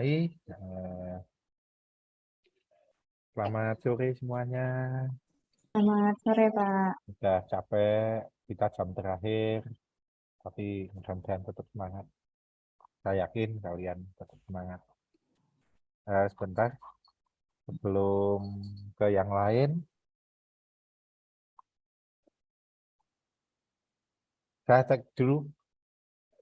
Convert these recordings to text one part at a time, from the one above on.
mulai. Selamat sore semuanya. Selamat sore, Pak. Sudah capek, kita jam terakhir, tapi mudah-mudahan tetap semangat. Saya yakin kalian tetap semangat. Sebentar, sebelum ke yang lain, saya cek dulu.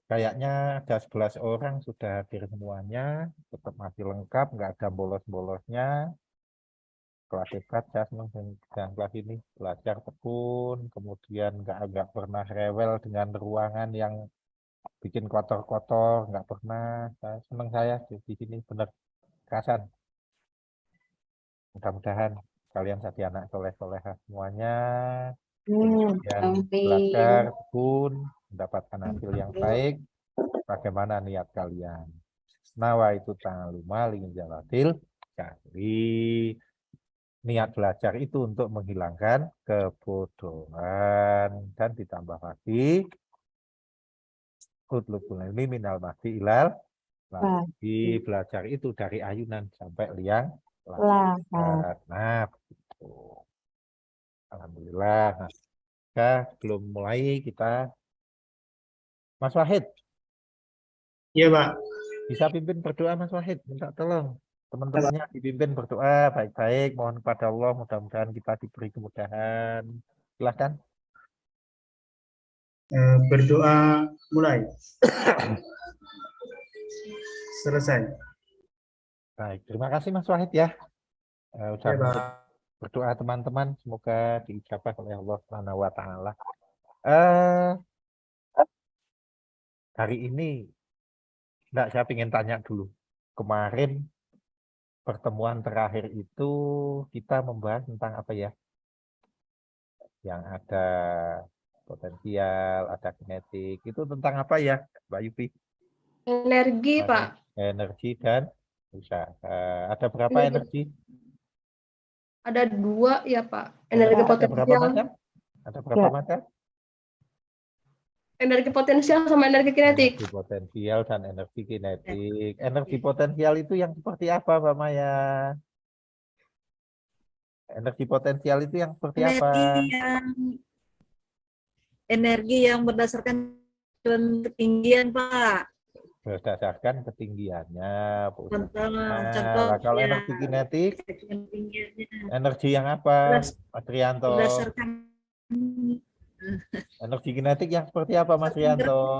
Kayaknya ada 11 orang sudah hadir semuanya, tetap masih lengkap, nggak ada bolos-bolosnya. Kelas hebat, saya senang dengan kelas ini. Belajar tekun, kemudian nggak pernah rewel dengan ruangan yang bikin kotor-kotor, nggak pernah. Saya senang saya di sini, bener kerasan. Mudah-mudahan kalian jadi anak soleh-solehah semuanya. Kemudian belajar tekun, mendapatkan hasil yang baik. Bagaimana niat kalian? Nawa itu ta'aluma li'injalatil kali. Niat belajar itu untuk menghilangkan kebodohan. Dan ditambah lagi, utlubul ilmi minal mahdi ilal lagi. Belajar itu dari ayunan sampai liang lahat. Nah, begitu. Alhamdulillah. Nah, sebelum mulai kita, Mas Wahid. Iya, Pak. Bisa pimpin berdoa, Mas Wahid. Minta tolong. Teman-temannya dipimpin berdoa baik-baik. Mohon kepada Allah, mudah-mudahan kita diberi kemudahan. Silahkan. Berdoa mulai. Selesai. Baik, terima kasih Mas Wahid ya. Udah Ya, Pak. berdoa teman-teman, semoga diijabah oleh Allah Subhanahu wa taala. Hari ini saya ingin tanya dulu. Kemarin pertemuan terakhir itu kita membahas tentang apa ya? Yang ada potensial, ada kinetik. Itu tentang apa ya, Mbak Yupi? Energi, Pak. Energi dan usaha. Ada berapa energi? Ada 2 ya, Pak. Energi Energi ada berapa potensial. macam? Ada berapa macam? Energi potensial sama energi kinetik. Energi potensial dan energi kinetik. Energi potensial itu yang seperti apa, Mbak Maya? Energi potensial itu yang seperti apa? Energi yang berdasarkan ketinggian, Pak. Berdasarkan ketinggiannya, Contoh Nah, kalau ya, energi kinetik, ketinggiannya. energi yang apa, Mas Rianto? Berdasarkan Energi kinetik yang seperti apa, Mas Rianto?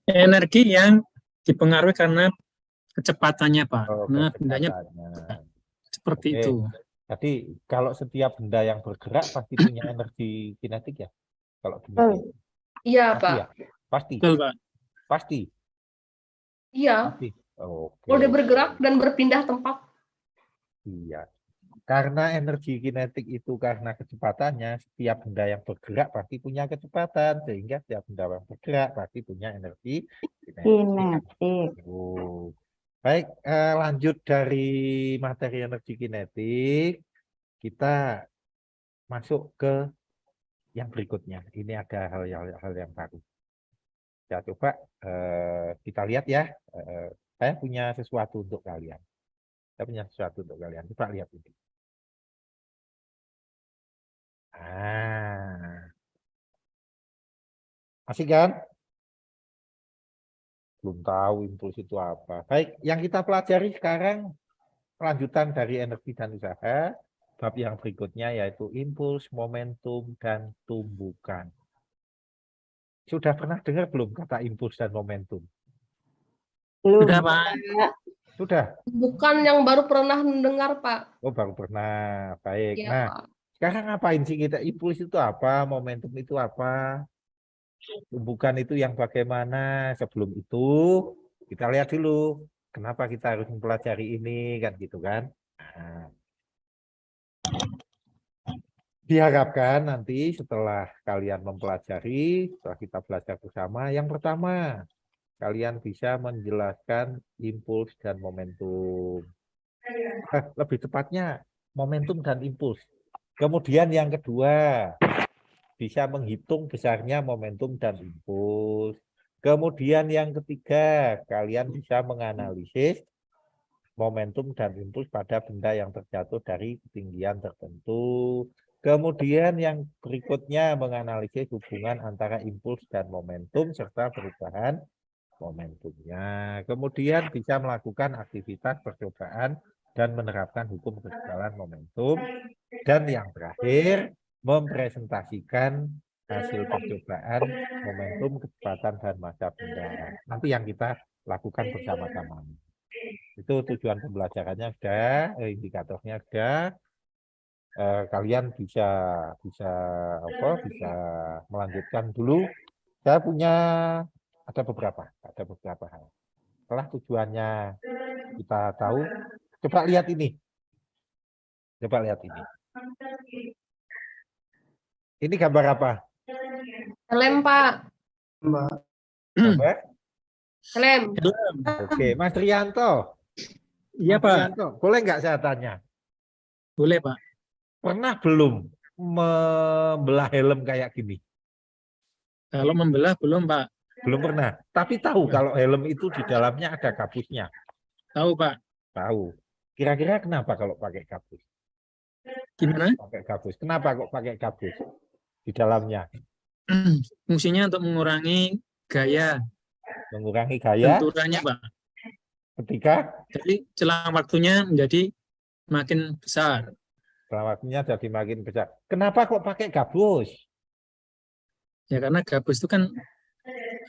Energi yang dipengaruhi karena kecepatannya, Pak. Oh, Nah, bendanya seperti itu. Jadi kalau setiap benda yang bergerak pasti punya energi kinetik ya? Kalau demikian. Iya, Pasti Pak. ya? Pasti. Betul, Pak. Pasti. Iya. Pasti. Oke. Kalau dia bergerak dan berpindah tempat. Iya. Karena energi kinetik itu karena kecepatannya, setiap benda yang bergerak pasti punya kecepatan, sehingga setiap benda yang bergerak pasti punya energi kinetik. Oh. Baik, lanjut dari materi energi kinetik, kita masuk ke yang berikutnya. Ini ada hal yang baru. Ya, coba kita lihat ya. Saya punya sesuatu untuk kalian. Coba lihat ini. Masih kan? Belum tahu impuls itu apa. Baik, yang kita pelajari sekarang lanjutan dari energi dan usaha. Bab yang berikutnya yaitu impuls, momentum, dan tumbukan. Sudah pernah dengar belum kata impuls dan momentum? Sudah, Pak. Sudah? Bukan yang baru pernah mendengar, Pak. Oh, baru pernah. Baik. Ya, nah, Pak. sekarang ngapain sih kita? Impuls itu apa? Momentum itu apa? Tumbukan itu yang bagaimana? Sebelum itu, kita lihat dulu. Kenapa kita harus mempelajari ini, kan gitu kan? Nah, diharapkan nanti setelah kalian mempelajari, setelah kita belajar bersama, yang pertama, kalian bisa menjelaskan impuls dan momentum. Lebih tepatnya, momentum dan impuls. Kemudian yang kedua, bisa menghitung besarnya momentum dan impuls. Kemudian yang ketiga, kalian bisa menganalisis momentum dan impuls pada benda yang terjatuh dari ketinggian tertentu. Kemudian yang berikutnya menganalisis hubungan antara impuls dan momentum serta perubahan momentumnya. Kemudian bisa melakukan aktivitas percobaan dan menerapkan hukum kekebalan momentum. Dan yang terakhir, mempresentasikan hasil percobaan, momentum, kecepatan, dan massa benda. Nanti yang kita lakukan bersama-sama. Itu tujuan pembelajarannya sudah, indikatornya sudah. Kalian bisa melanjutkan dulu. Saya punya ada beberapa hal. Setelah tujuannya kita tahu, coba lihat ini. Ini gambar apa? Helm, Pak. Mbak. Gambar? Helm. Oke, Mas Rianto. Iya, Mas Pak. Rianto, boleh nggak saya tanya? Boleh, Pak. Pernah belum membelah helm kayak gini? Kalau membelah belum, Pak. Belum pernah. Tapi tahu kalau helm itu di dalamnya ada gabusnya. Tahu, Pak. Tahu. Kira-kira kenapa kalau pakai gabus? Gimana? Pakai gabus. Kenapa kok pakai gabus di dalamnya? Fungsinya untuk mengurangi gaya Mengurangi gaya benturannya, Pak. ketika Jadi celah waktunya menjadi makin besar. setelah waktunya jadi makin besar. Kenapa kok pakai gabus? Ya karena gabus itu kan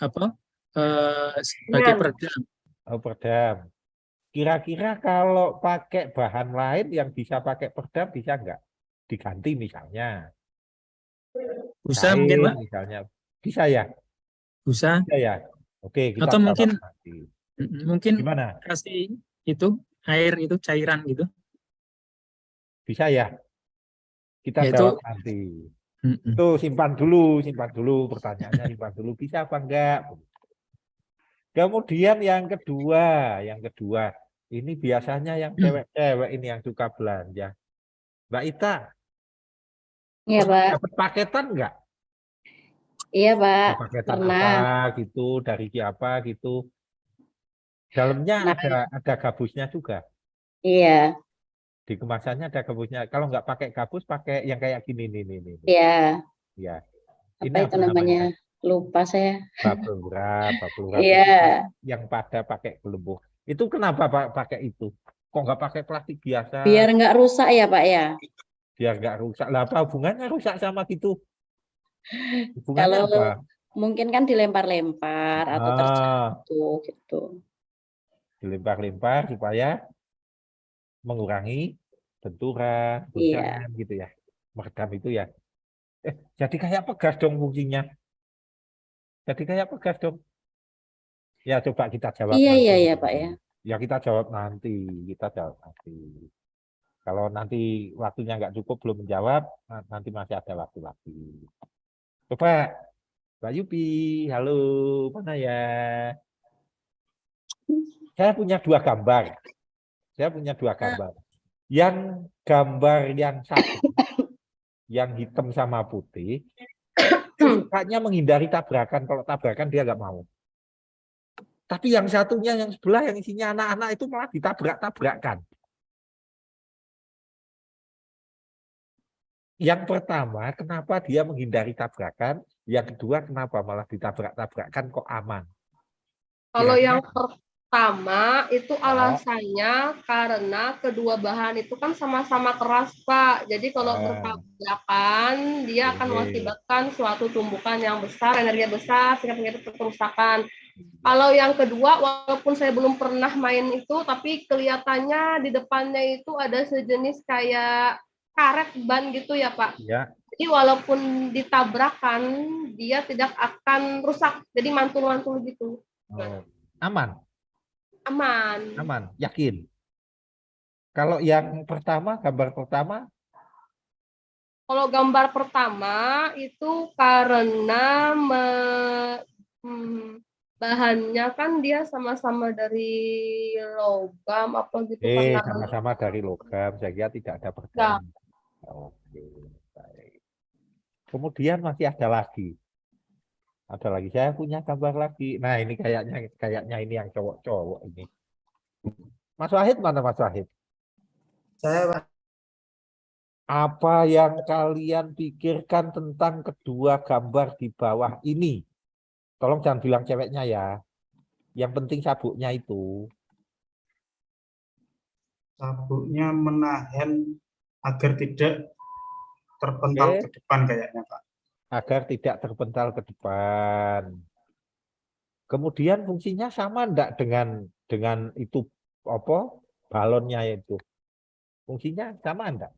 sebagai Ringan. peredam. Oh, perdam. Kira-kira kalau pakai bahan lain yang bisa pakai perdam bisa nggak? Diganti misalnya. Busa Kain mungkin, Pak. misalnya. Bisa ya? Busa. Bisa ya? Oke, kita Atau jawab mungkin nanti. mungkin Gimana? kasih itu air itu cairan gitu. Bisa ya? Kita Ya, jawab itu nanti. mm-mm. Itu simpan dulu pertanyaannya, simpan dulu bisa apa enggak. Kemudian yang kedua, ini biasanya yang cewek-cewek ini yang suka belanja. Mbak Ita, Iya, pernah Pak. dapat paketan enggak? Iya, Pak. Paketan Pernah. apa gitu, dari siapa gitu. Dalamnya Nah, ada gabusnya juga. iya. Di kemasannya ada gabusnya. Kalau nggak pakai gabus, pakai yang kayak gini nih. Iya. Ya, ini Apa itu namanya? Lupa saya. bubble wrap itu Iya. yang pada pakai gelembung. Itu kenapa Pak pakai itu? Kok nggak pakai plastik biasa? Biar nggak rusak ya, Pak ya. Biar nggak rusak. Lah apa hubungannya rusak sama gitu? Hubungannya Kalau apa? mungkin kan dilempar-lempar atau Ah, terjatuh gitu. dilempar-lempar supaya mengurangi benturan, Iya. guncangan gitu ya. Meredam itu ya. Jadi kayak pegas dong fungsinya. Jadi kayak pegas dong. Ya coba kita jawab Iya, nanti. iya, iya, Pak ya. Ya kita jawab nanti. Kalau nanti waktunya nggak cukup belum menjawab, nanti masih ada waktu lagi. Coba, Mbak Yupi, halo, mana ya? Saya punya dua gambar. Yang gambar yang satu, yang hitam sama putih, sukanya menghindari tabrakan. Kalau tabrakan dia nggak mau. Tapi yang satunya, yang sebelah, yang isinya anak-anak itu malah ditabrak-tabrakan. Yang pertama, kenapa dia menghindari tabrakan? Yang kedua, kenapa malah ditabrak-tabrakan kok aman? Kalau Kira-kira yang pertama itu alasannya karena kedua bahan itu kan sama-sama keras, Pak. Jadi kalau bertabrakan, dia akan mengakibatkan suatu tumbukan yang besar, energi besar, sehingga terjadi kerusakan. Kalau yang kedua, walaupun saya belum pernah main itu, tapi kelihatannya di depannya itu ada sejenis kayak karet ban gitu ya, Pak. Ya. Jadi walaupun ditabrakan, dia tidak akan rusak. Jadi mantul-mantul gitu. Aman. Aman. Yakin. Kalau yang pertama, gambar pertama? Kalau gambar pertama itu karena bahannya kan dia sama-sama dari logam apa gitu karena Sama-sama dari logam, saya kira tidak ada perbedaan. Oke, baik. Kemudian masih ada lagi. Saya punya gambar lagi. Nah, ini kayaknya ini yang cowok-cowok ini. Mas Wahid mana Mas Wahid? Saya, Pak. Apa yang kalian pikirkan tentang kedua gambar di bawah ini? Tolong jangan bilang ceweknya ya. Yang penting sabuknya itu. Sabuknya menahan agar tidak terpental Oke. ke depan kayaknya, Pak. Agar tidak terpental ke depan. Kemudian fungsinya sama enggak dengan itu apa? Balonnya itu. Fungsinya sama enggak?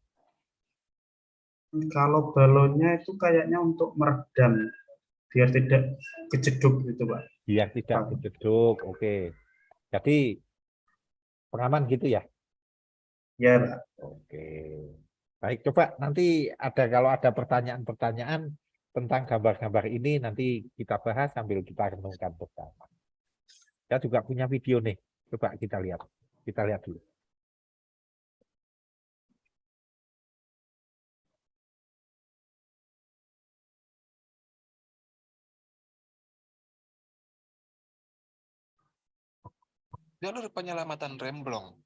Kalau balonnya itu kayaknya untuk meredam biar tidak kejeduk gitu, Pak. Biar tidak Pak. kejeduk. Oke. Jadi pengaman gitu ya. Ya, Pak. Oke. Baik, coba nanti kalau ada pertanyaan-pertanyaan tentang gambar-gambar ini nanti kita bahas sambil kita renungkan bersama. Saya juga punya video nih. Coba kita lihat. Kita lihat dulu. Jalur penyelamatan remblong.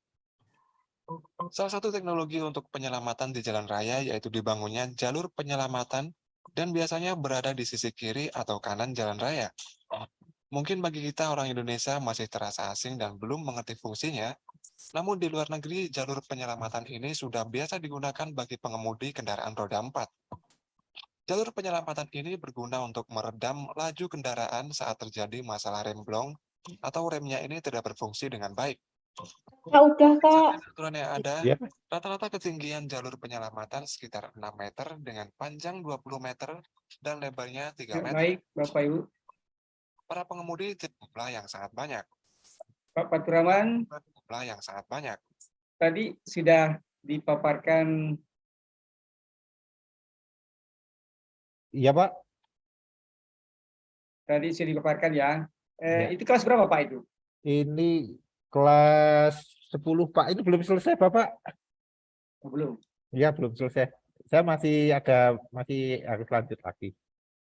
Salah satu teknologi untuk penyelamatan di jalan raya yaitu dibangunnya jalur penyelamatan dan biasanya berada di sisi kiri atau kanan jalan raya. Mungkin bagi kita orang Indonesia masih terasa asing dan belum mengerti fungsinya, namun di luar negeri jalur penyelamatan ini sudah biasa digunakan bagi pengemudi kendaraan roda 4. Jalur penyelamatan ini berguna untuk meredam laju kendaraan saat terjadi masalah remblong atau remnya ini tidak berfungsi dengan baik. Kak, udah Kak. Berdasarkan aturan yang ada, Ya. rata-rata ketinggian jalur penyelamatan sekitar 6 meter dengan panjang 20 meter dan lebarnya 3 meter. Baik, Bapak Ibu. Para pengemudi jumlah yang sangat banyak. Pak Paturaman, Jumlah yang sangat banyak. tadi sudah dipaparkan. Iya, Pak. Tadi sudah dipaparkan ya. Ya. Itu kelas berapa Pak itu? Ini kelas 10, Pak. Ini belum selesai, Bapak. Oh, belum. Iya, belum selesai. Saya masih harus lanjut lagi.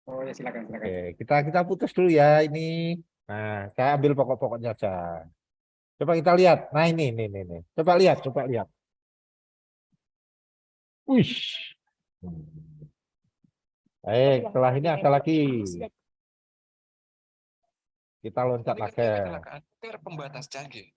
Oh ya, silakan. Oke, kita putus dulu ya ini. Nah, saya ambil pokok-pokoknya aja. Coba kita lihat. Nah, ini. Coba lihat. Wih. Baik, setelah ini ada lagi. Kita loncat lagi. Meningkatnya kecelakaan pembatas canggih.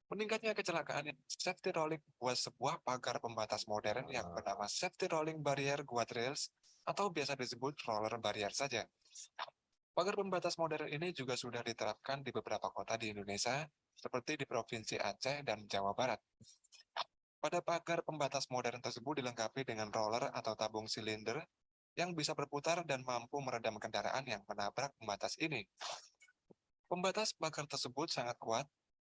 Meningkatnya kecelakaan safety rolling buat sebuah pagar pembatas modern yang bernama safety rolling barrier guardrails atau biasa disebut roller barrier saja. Pagar pembatas modern ini juga sudah diterapkan di beberapa kota di Indonesia, seperti di Provinsi Aceh dan Jawa Barat. Pada pagar pembatas modern tersebut dilengkapi dengan roller atau tabung silinder yang bisa berputar dan mampu meredam kendaraan yang menabrak pembatas ini. Pembatas pagar tersebut sangat kuat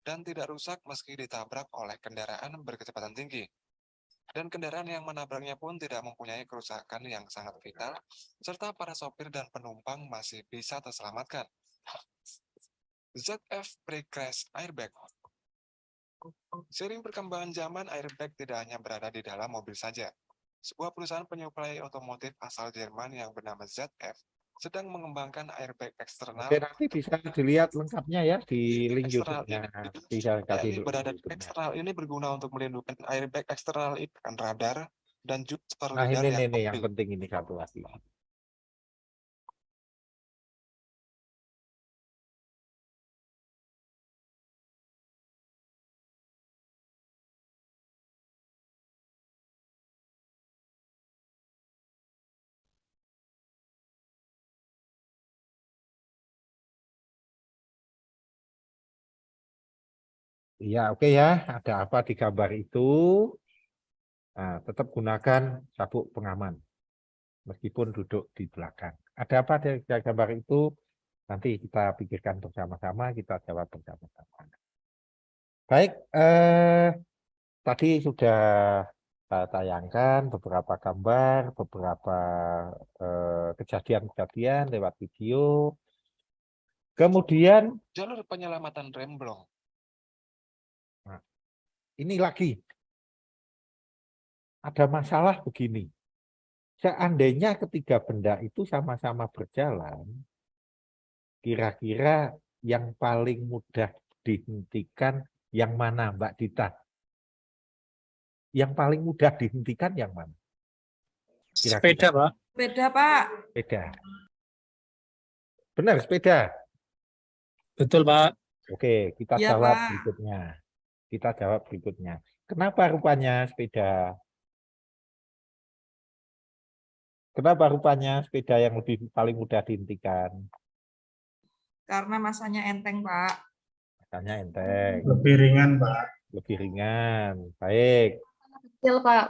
dan tidak rusak meski ditabrak oleh kendaraan berkecepatan tinggi. Dan kendaraan yang menabraknya pun tidak mempunyai kerusakan yang sangat vital, serta para sopir dan penumpang masih bisa terselamatkan. ZF Pre-Crash Airbag. Seiring perkembangan zaman, airbag tidak hanya berada di dalam mobil saja. Sebuah perusahaan penyuplai otomotif asal Jerman yang bernama ZF sedang mengembangkan airbag eksternal. Oke, nanti bisa dilihat lengkapnya ya di link Eksternal YouTube-nya. ini, Bisa kasih ini berada di YouTube-nya. eksternal ini berguna untuk melindungi airbag eksternal itu kan radar dan juga Nah, radar ini yang penting ini satu lagi. Iya, oke ya. Ada apa di gambar itu? Nah, tetap gunakan sabuk pengaman. Meskipun duduk di belakang. Ada apa di gambar itu? Nanti kita pikirkan bersama-sama, kita jawab bersama-sama. Baik, tadi sudah saya tayangkan beberapa gambar, beberapa kejadian-kejadian lewat video. Kemudian jalur penyelamatan remblong. ini lagi ada masalah begini. Seandainya ketiga benda itu sama-sama berjalan, kira-kira yang paling mudah dihentikan yang mana, Mbak Dita? Yang paling mudah dihentikan yang mana? Sepeda, Pak. Beda, Pak. Sepeda. Benar, sepeda. Betul, Pak. Oke, kita Ya, jawab Pak. berikutnya. Kita jawab berikutnya. Kenapa rupanya sepeda? Kenapa rupanya sepeda yang paling mudah dihentikan? Karena masanya enteng, Pak. Makanya enteng, Lebih ringan, Pak. lebih ringan. Baik. Kecil, Pak.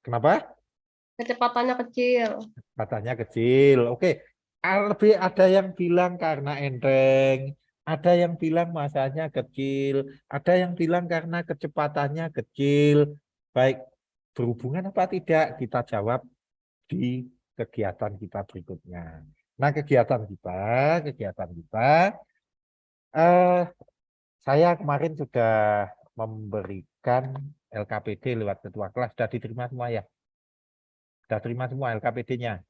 Kenapa? Kecepatannya kecil. Katanya kecil. Oke. Lebih ada yang bilang karena enteng, ada yang bilang masanya kecil, ada yang bilang karena kecepatannya kecil. Baik, berhubungan apa tidak? Kita jawab di kegiatan kita berikutnya. Nah, kegiatan kita, saya kemarin sudah memberikan LKPD lewat ketua kelas. Sudah diterima semua ya? Sudah terima semua LKPD-nya?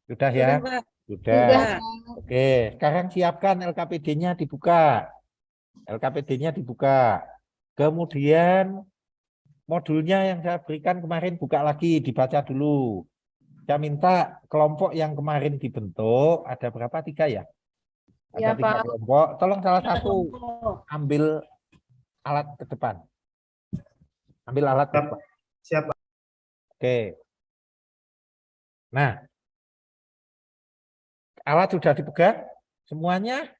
Sudah ya? Sudah, Pak. Sudah. Sudah. Oke, sekarang siapkan LKPD-nya dibuka. LKPD-nya dibuka. Kemudian modulnya yang saya berikan kemarin buka lagi, dibaca dulu. Saya minta kelompok yang kemarin dibentuk, ada berapa? 3 ya? Ada Ya, 3 Pak. kelompok. Tolong salah satu ambil alat ke depan. Ambil alat ke Siap. depan. Siapa? Oke. Nah, alat sudah dipegang semuanya.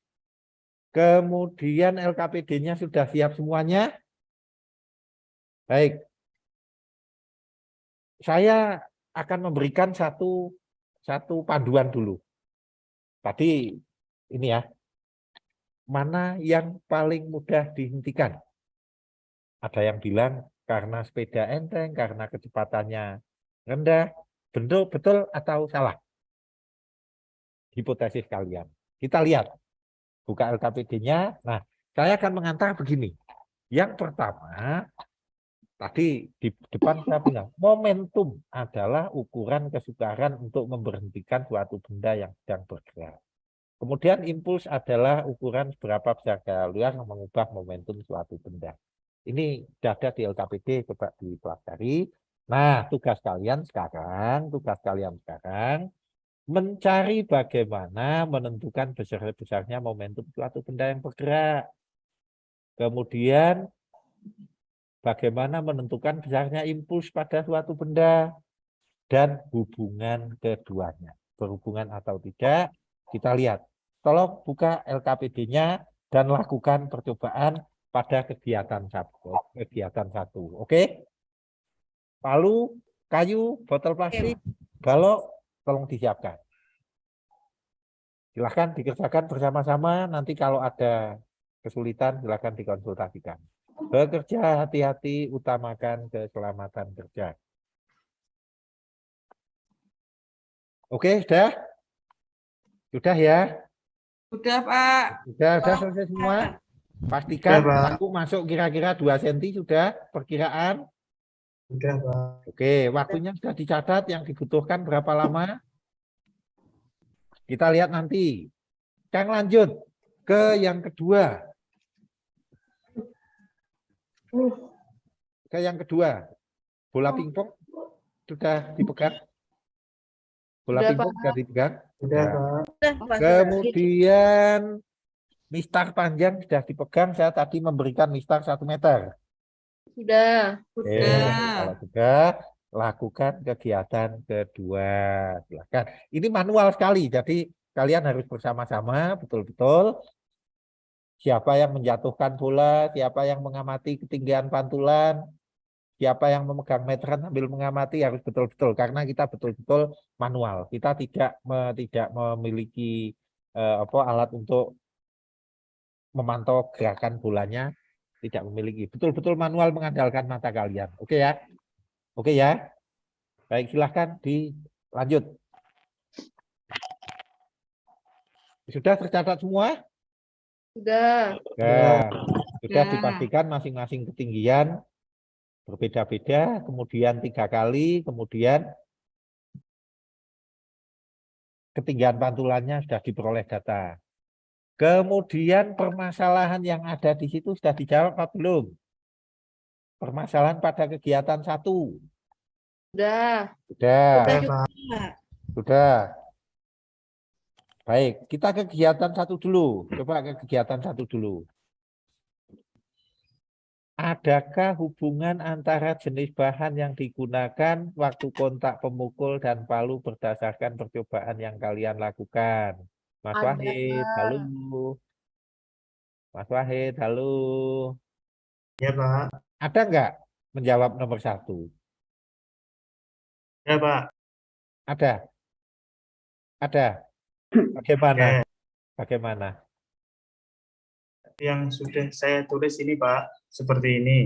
Kemudian LKPD-nya sudah siap semuanya. Baik. Saya akan memberikan satu panduan dulu. Tadi ini ya. Mana yang paling mudah dihentikan? Ada yang bilang karena sepeda enteng, karena kecepatannya rendah. Betul atau salah? Hipotesis kalian. Kita lihat. Buka LKPD-nya. Nah, saya akan mengantar begini. Yang pertama, tadi di depan saya bilang, momentum adalah ukuran kesukaran untuk memberhentikan suatu benda yang sedang bergerak. Kemudian impuls adalah ukuran seberapa besar gaya luar yang mengubah momentum suatu benda. Ini sudah ada di LKPD, coba dipelajari. Nah, tugas kalian sekarang mencari bagaimana menentukan besar-besarnya momentum suatu benda yang bergerak. Kemudian bagaimana menentukan besarnya impuls pada suatu benda dan hubungan keduanya. Berhubungan atau tidak, kita lihat. Tolong buka LKPD-nya dan lakukan percobaan pada kegiatan 1. Oke? Palu, kayu, botol plastik, balok, tolong disiapkan. Silahkan dikerjakan bersama-sama. Nanti kalau ada kesulitan, silahkan dikonsultasikan. Bekerja hati-hati, utamakan keselamatan kerja. Oke, sudah? Sudah ya? Sudah, Pak. Sudah selesai semua? Pastikan Sudah, Pak. paku masuk kira-kira 2 cm sudah perkiraan. Sudah, Pak. Oke, waktunya sudah dicatat yang dibutuhkan berapa lama? Kita lihat nanti. Kang lanjut ke yang kedua. Ke yang kedua. Bola pingpong sudah dipegang? Bola Sudah, pingpong Pak. sudah dipegang? Sudah, Ya. Pak. Sudah, Pak. Kemudian mistar panjang sudah dipegang. Saya tadi memberikan mistar 1 meter. Sudah. Oke, kalau sudah, lakukan kegiatan kedua. Silakan. Ini manual sekali, jadi kalian harus bersama-sama betul-betul. Siapa yang menjatuhkan bola, siapa yang mengamati ketinggian pantulan, siapa yang memegang meteran sambil mengamati harus betul-betul karena kita betul-betul manual. Kita tidak memiliki alat untuk memantau gerakan bolanya, tidak memiliki. Betul-betul manual mengandalkan mata kalian. Oke ya? Oke ya? Baik, silahkan dilanjut. Sudah tercatat semua? Sudah. Sudah dipastikan masing-masing ketinggian berbeda-beda, kemudian 3 kali, kemudian ketinggian pantulannya sudah diperoleh data. Kemudian permasalahan yang ada di situ sudah dijawab apa belum? Permasalahan pada kegiatan 1. Udah. Sudah. Udah, Pak. Pak. Sudah. Baik, kita ke kegiatan 1 dulu. Coba ke kegiatan 1 dulu. Adakah hubungan antara jenis bahan yang digunakan, waktu kontak pemukul dan palu berdasarkan percobaan yang kalian lakukan? Mas Ada, Wahid, halo. Mas Wahid, halo. Ya, Pak. Ada nggak menjawab nomor 1? Ya, Pak. Ada? Ada? Bagaimana? Oke. Bagaimana? Yang sudah saya tulis ini, Pak, seperti ini.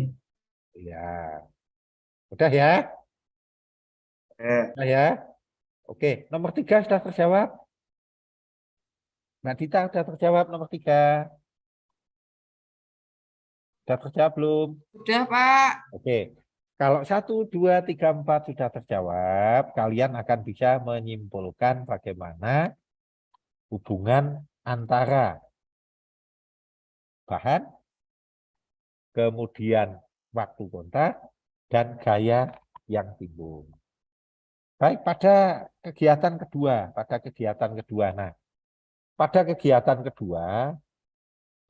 Ya. Udah ya? Udah ya? Oke, nomor 3 sudah terjawab? Mbak Dita sudah terjawab nomor 3. Sudah terjawab belum? Udah, Pak. Oke. Kalau 1, 2, 3, 4 sudah terjawab, kalian akan bisa menyimpulkan bagaimana hubungan antara bahan, kemudian waktu kontak, dan gaya yang timbul. Baik, pada kegiatan kedua. Nah, pada kegiatan kedua,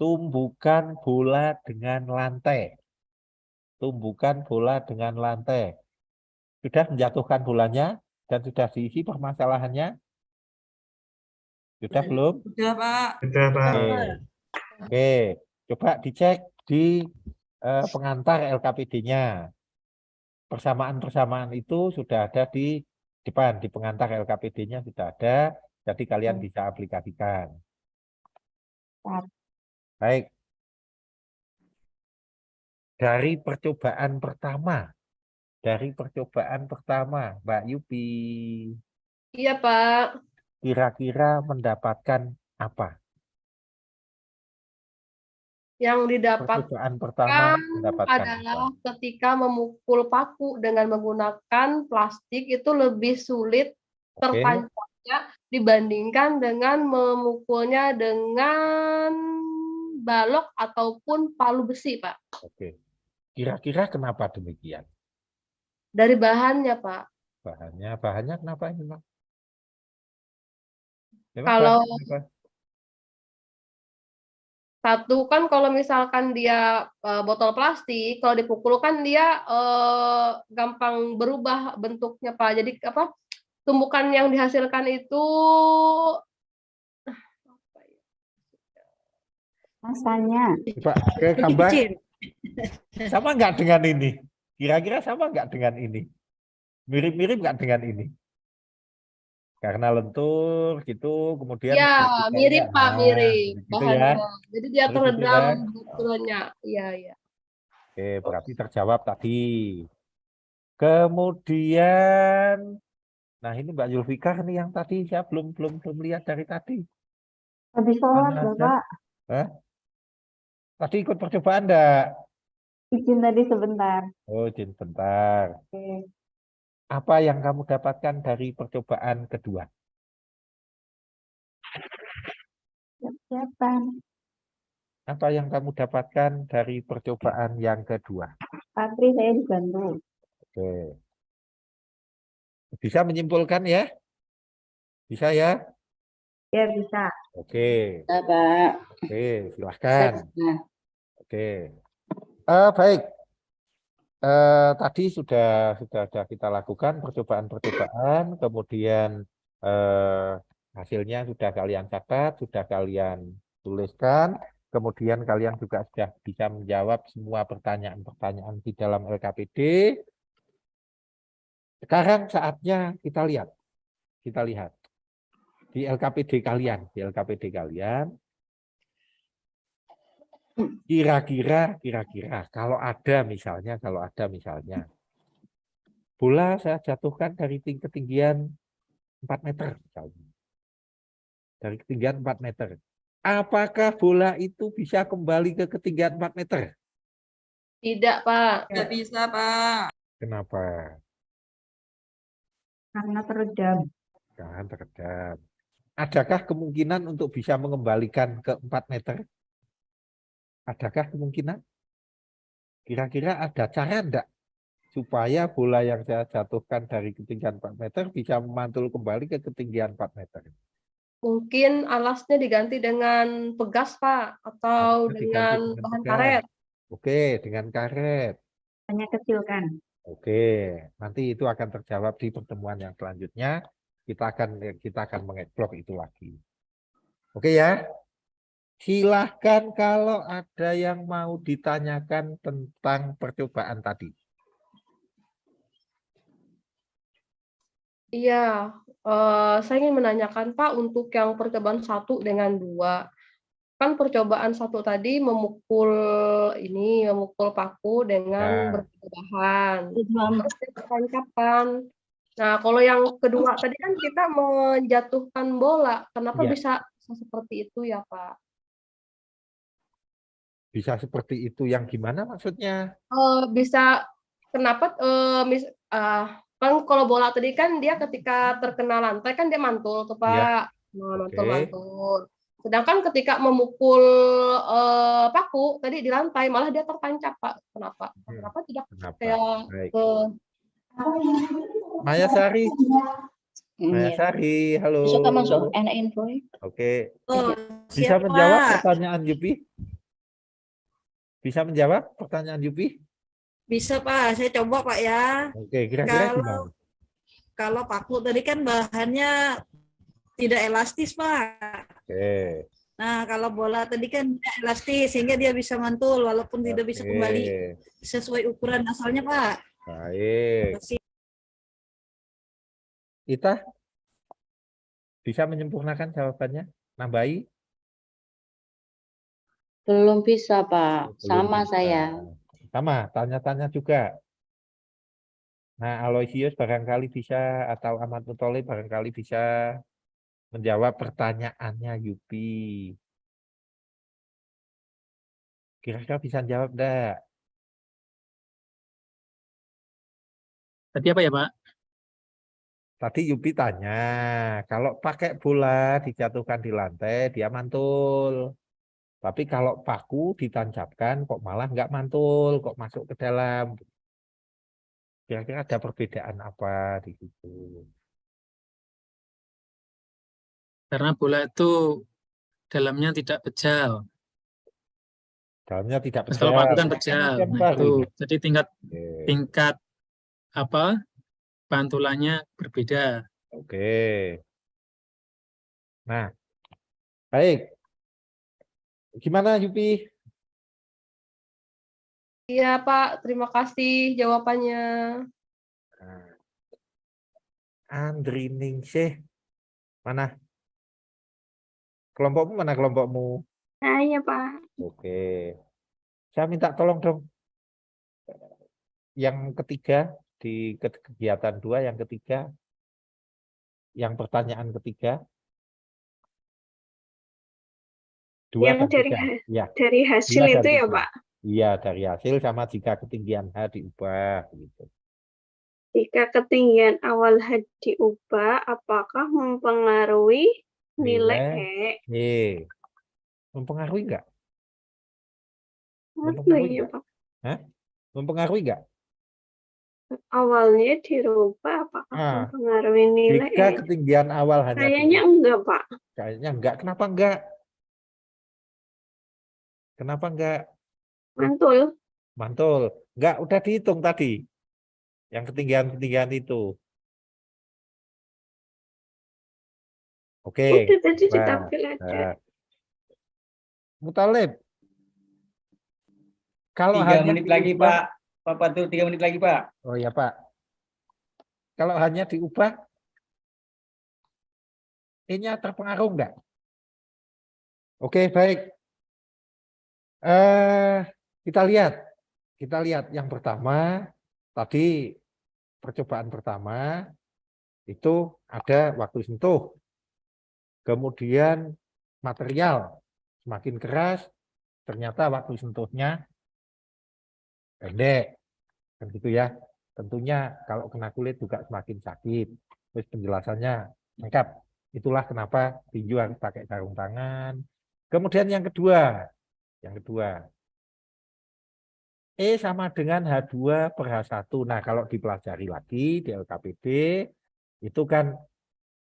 tumbukan bola dengan lantai. Tumbukan bola dengan lantai. Sudah menjatuhkan bolanya dan sudah diisi permasalahannya? Sudah belum? Udah, Pak. Sudah, Pak. Oke, coba dicek di pengantar LKPD-nya. Persamaan-persamaan itu sudah ada di depan, di pengantar LKPD-nya sudah ada, jadi kalian bisa aplikasikan. Baik. Dari percobaan pertama, Mbak Yupi, Iya, Pak. kira-kira mendapatkan apa? Yang didapatkan Percobaan pertama mendapatkan adalah apa? ketika memukul paku dengan menggunakan plastik itu lebih sulit Oke. tertancapnya dibandingkan dengan memukulnya dengan balok ataupun palu besi, Pak. Oke. Kira-kira kenapa demikian? Dari bahannya, Pak. Bahannya kenapa ini, Pak? Memang Kalau bahannya kenapa? satu kan kalau misalkan dia botol plastik, kalau dipukul kan dia gampang berubah bentuknya, Pak. Jadi apa? Tumbukan yang dihasilkan itu Masanya. Coba ke gambar. Sama nggak dengan ini? Kira-kira sama nggak dengan ini? Mirip-mirip nggak dengan ini? Karena lentur gitu, kemudian ya mirip, Pak, mirip gitu bahannya. ya. Jadi dia Mirip gitu teredam ya. betulnya. Iya, iya. Oke, berarti terjawab tadi. Kemudian, nah ini Mbak Zulfikar nih yang tadi saya belum lihat dari tadi. Habis sholat, Mana ada? Bapak. Hah? Tadi ikut percobaan enggak? Izin tadi sebentar. Oh, izin bentar. Oke. Apa yang kamu dapatkan dari percobaan kedua? Siap-siapan. Apa yang kamu dapatkan dari percobaan yang kedua? Patri saya dibantu. Oke. Bisa menyimpulkan ya? Bisa ya? Ya, bisa. Oke. Ya, Pak. Oke, silahkan. Nah. Oke. Baik. Tadi sudah kita lakukan percobaan, kemudian hasilnya sudah kalian catat, sudah kalian tuliskan, kemudian kalian juga sudah bisa menjawab semua pertanyaan-pertanyaan di dalam LKPD. Sekarang saatnya kita lihat di LKPD kalian, kira-kira kalau ada misalnya bola saya jatuhkan dari ketinggian 4 meter misalnya. Dari ketinggian 4 meter. Apakah bola itu bisa kembali ke ketinggian 4 meter? Tidak, Pak. Nggak bisa, Pak. Kenapa? Karena teredam. Kan teredam. adakah kemungkinan untuk bisa mengembalikan ke 4 meter? Adakah kemungkinan? Kira-kira ada cara enggak supaya bola yang saya jatuhkan dari ketinggian 4 meter bisa memantul kembali ke ketinggian 4 meter? Mungkin alasnya diganti dengan pegas, Pak, atau Alasnya diganti dengan dengan bahan pegas. karet. Oke, dengan karet. Hanya kecil kan? Oke, nanti itu akan terjawab di pertemuan yang selanjutnya. Kita akan mengeksplor itu lagi. Oke ya. Silahkan kalau ada yang mau ditanyakan tentang percobaan tadi. Iya, saya ingin menanyakan Pak untuk yang percobaan 1 dengan 2. Kan percobaan 1 tadi memukul paku dengan Ya. berbeda bahan. Terus ditancapkan. Nah, kalau yang kedua tadi kan kita menjatuhkan bola. Kenapa Ya. bisa seperti itu ya, Pak? Bisa seperti itu yang gimana maksudnya? Bisa kenapa kan kalau bola tadi kan dia ketika terkena lantai kan dia mantul tuh Ya. Pak. Nah, Oke. mantul. Sedangkan ketika memukul paku tadi di lantai malah dia tertancap Pak. Kenapa? Kenapa tidak Kenapa? kayak Baik. ke Maya Sari. Maya Sari, halo. Besok kan masuk anak info. Oke. Oh, Bisa siap, menjawab Pak. pertanyaan Yupi? Bisa menjawab pertanyaan Yupi? Bisa, Pak. Saya coba, Pak, ya. Oke, kira-kira Kalau gimana? kalau paku tadi kan bahannya tidak elastis, Pak. Oke. Nah, kalau bola tadi kan tidak elastis sehingga dia bisa mantul walaupun tidak bisa kembali Oke. sesuai ukuran asalnya, Pak. Baik. Ita bisa menyempurnakan jawabannya? Nambahi? Belum bisa, Pak. Belum Sama bisa. saya. Sama, tanya-tanya juga. Nah, Aloysius barangkali bisa, atau Ahmad Muthalib barangkali bisa menjawab pertanyaannya Yupi. Kira-kira bisa jawab enggak? Tadi apa ya, Pak? Tadi Yupi tanya, kalau pakai bola dijatuhkan di lantai, dia mantul. Tapi kalau paku ditancapkan, kok malah nggak mantul, kok masuk ke dalam. Kira-kira ada perbedaan apa di situ? Karena bola itu dalamnya tidak pejal. Dalamnya tidak Terus kalau paku pejal. kan pejal. Kan Nah, baru itu. ini. Jadi Oke. tingkat apa? Pantulannya berbeda. Oke. Nah, baik. Gimana Yupi? Iya, Pak. Terima kasih jawabannya. Nah, Andri Ningsih. Mana? Kelompokmu mana kelompokmu? Saya, Pak. Oke. Saya minta tolong dong. Yang ketiga, di kegiatan 2, yang ketiga. Yang pertanyaan ketiga. 2 Yang dan dari 3. Ya. dari hasil 2 dan itu ya, 3. Pak. Iya, dari hasil sama jika ketinggian H diubah. Gitu. Jika ketinggian awal H diubah, apakah mempengaruhi nilai E? E. Mempengaruhi enggak? Apa Mempengaruhi ya, enggak? Pak? Hah? Mempengaruhi enggak? Awalnya dirubah, apakah Ah, mempengaruhi nilai jika E? ketinggian awal hanya Kayaknya diubah. enggak, Pak. Kayaknya enggak. Kenapa enggak? Kenapa enggak? Mantul. Mantul. Enggak, udah dihitung tadi. Yang ketinggian-ketinggian itu. Oke. Udah tadi Nah, ditampil ada. Muthalib. Kalau 3 hanya menit lagi, diubah, Pak. Pak Patu, 3 menit lagi, Pak. oh ya Pak. Kalau hanya diubah, E-nya terpengaruh enggak? Oke, baik. Kita lihat yang pertama, tadi percobaan pertama itu ada waktu sentuh. Kemudian material semakin keras, ternyata waktu sentuhnya pendek. Kan gitu ya. Tentunya kalau kena kulit juga semakin sakit. Terus penjelasannya lengkap. Itulah kenapa tinju harus pakai sarung tangan. Kemudian yang kedua, E sama dengan H2 per H1. Nah, kalau dipelajari lagi di LKPD, itu kan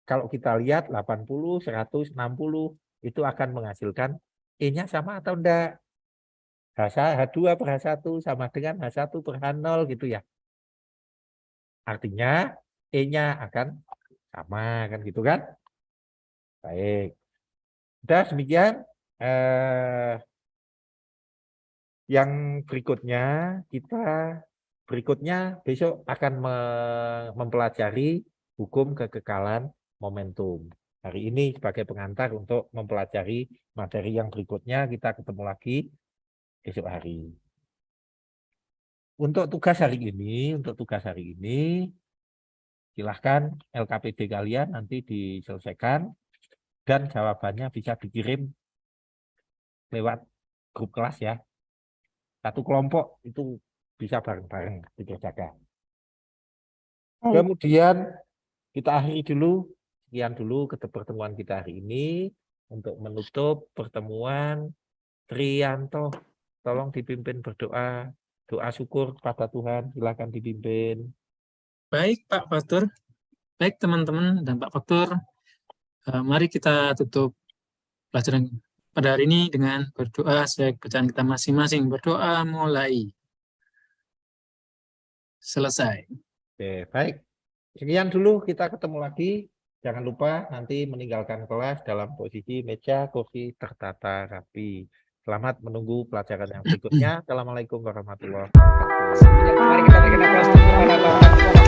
kalau kita lihat 80, 100, 60, itu akan menghasilkan E-nya sama atau enggak? H2 per H1 sama dengan H1 per H0 gitu ya. Artinya E-nya akan sama kan gitu kan? Baik. Sudah demikian. Yang berikutnya besok akan mempelajari hukum kekekalan momentum. Hari ini sebagai pengantar untuk mempelajari materi yang berikutnya, kita ketemu lagi esok hari. Untuk tugas hari ini, silahkan LKPD kalian nanti diselesaikan dan jawabannya bisa dikirim lewat grup kelas ya. Satu kelompok itu bisa bareng-bareng dikerjakan. Kemudian kita akhiri dulu. Sekian dulu pertemuan kita hari ini. Untuk menutup pertemuan, Trianto, tolong dipimpin berdoa. Doa syukur kepada Tuhan, silakan dipimpin. Baik Pak Fatur, baik teman-teman dan Pak Fatur, mari kita tutup pelajaran pada hari ini dengan berdoa sesuai bacaan kita masing-masing. Berdoa mulai. Selesai. Oke, baik. Sekian dulu, kita ketemu lagi. Jangan lupa nanti meninggalkan kelas dalam posisi meja, kursi tertata rapi. Selamat menunggu pelajaran yang berikutnya. Assalamualaikum warahmatullahi wabarakatuh. Mari kita berikan aplaus untuk para